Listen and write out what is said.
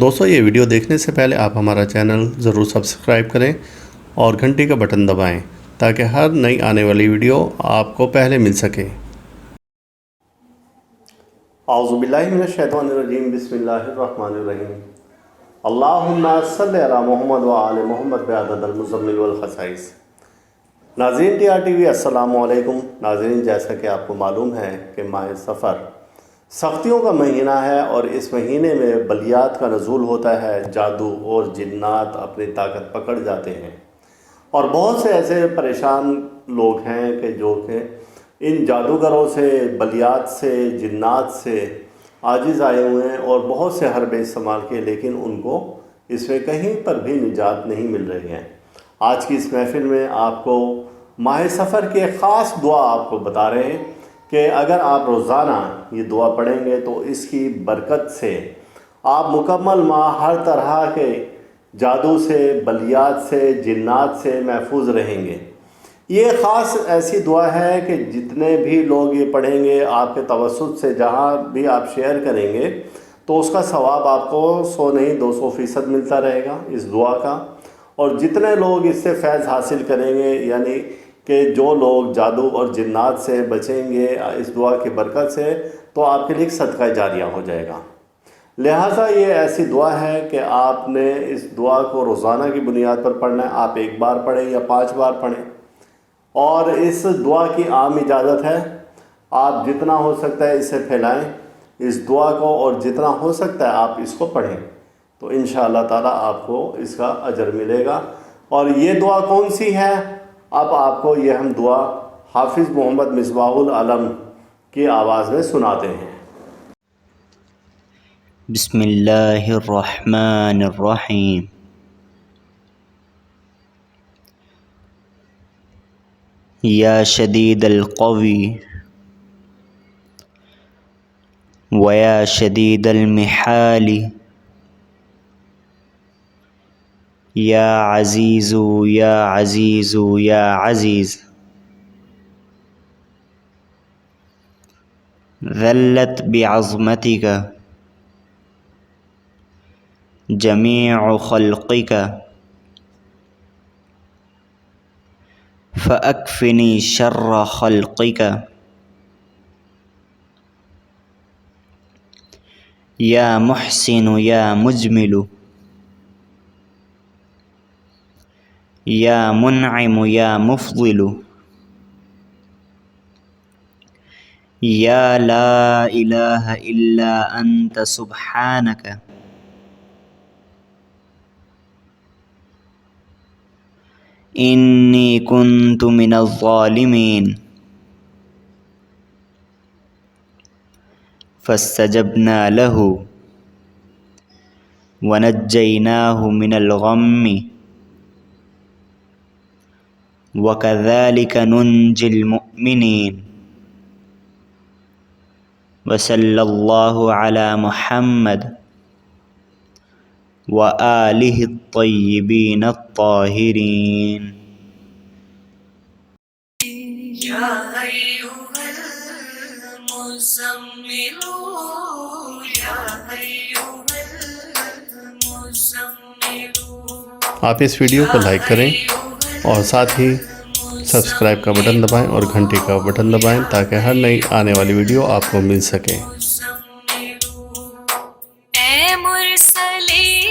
دوستو یہ ویڈیو دیکھنے سے پہلے آپ ہمارا چینل ضرور سبسکرائب کریں اور گھنٹی کا بٹن دبائیں تاکہ ہر نئی آنے والی ویڈیو آپ کو پہلے مل سکے۔ اعوذ باللہ من الشیطان الرجیم، بسم اللہ الرحمن الرحیم۔ اللہم صلی علی محمد وآل محمد بعدد المزمل والخصائص۔ ناظرین ٹی آر ٹی وی السلام علیکم۔ ناظرین، جیسا کہ آپ کو معلوم ہے کہ ماہ سفر سختیوں کا مہینہ ہے اور اس مہینے میں بلیات کا نزول ہوتا ہے، جادو اور جنات اپنی طاقت پکڑ جاتے ہیں، اور بہت سے ایسے پریشان لوگ ہیں کہ جو کہ ان جادوگروں سے، بلیات سے، جنات سے عاجز آئے ہوئے ہیں اور بہت سے حربے استعمال کیے، لیکن ان کو اس میں کہیں پر بھی نجات نہیں مل رہی ہے۔ آج کی اس محفل میں آپ کو ماہ سفر کی ایک خاص دعا آپ کو بتا رہے ہیں کہ اگر آپ روزانہ یہ دعا پڑھیں گے تو اس کی برکت سے آپ مکمل ماہ ہر طرح کے جادو سے، بلیات سے، جنات سے محفوظ رہیں گے۔ یہ خاص ایسی دعا ہے کہ جتنے بھی لوگ یہ پڑھیں گے آپ کے توسط سے، جہاں بھی آپ شیئر کریں گے تو اس کا ثواب آپ کو 100 نہیں 200% ملتا رہے گا اس دعا کا۔ اور جتنے لوگ اس سے فیض حاصل کریں گے، یعنی کہ جو لوگ جادو اور جنات سے بچیں گے اس دعا کی برکت سے، تو آپ کے لیے ایک صدقہ جاریہ ہو جائے گا۔ لہٰذا یہ ایسی دعا ہے کہ آپ نے اس دعا کو روزانہ کی بنیاد پر پڑھنا ہے۔ آپ 1 بار پڑھیں یا 5 بار پڑھیں، اور اس دعا کی عام اجازت ہے، آپ جتنا ہو سکتا ہے اسے پھیلائیں اس دعا کو، اور جتنا ہو سکتا ہے آپ اس کو پڑھیں، تو انشاءاللہ تعالیٰ آپ کو اس کا اجر ملے گا۔ اور یہ دعا کون سی ہے؟ اب آپ کو یہ ہم دعا حافظ محمد مصباح العالم کی آواز میں سناتے ہیں۔ بسم اللہ الرحمن الرحیم۔ یا شدید القوی ویا شدید المحال یا عزیز یا عزیز یا عزیز، ذلت بعظمتک جمیع خلقک فاکفنی شر خلقک یا محسن یا مجمل یا منعم یا مفضل یا لا الہ الا انت سبحانک انی کنت من الظالمین۔ فاستجبنا له ونجیناہ من الغم وکذلک ننجی المؤمنین۔ وصلی اللہ علی محمد وآلہ الطیبین الطاہرین۔ یا ایھا المزمل یا ایھا المزمل۔ آپ اس ویڈیو کو لائک کریں اور ساتھ ہی سبسکرائب کا بٹن دبائیں اور گھنٹی کا بٹن دبائیں تاکہ ہر نئی آنے والی ویڈیو آپ کو مل سکے۔ اے مرسلین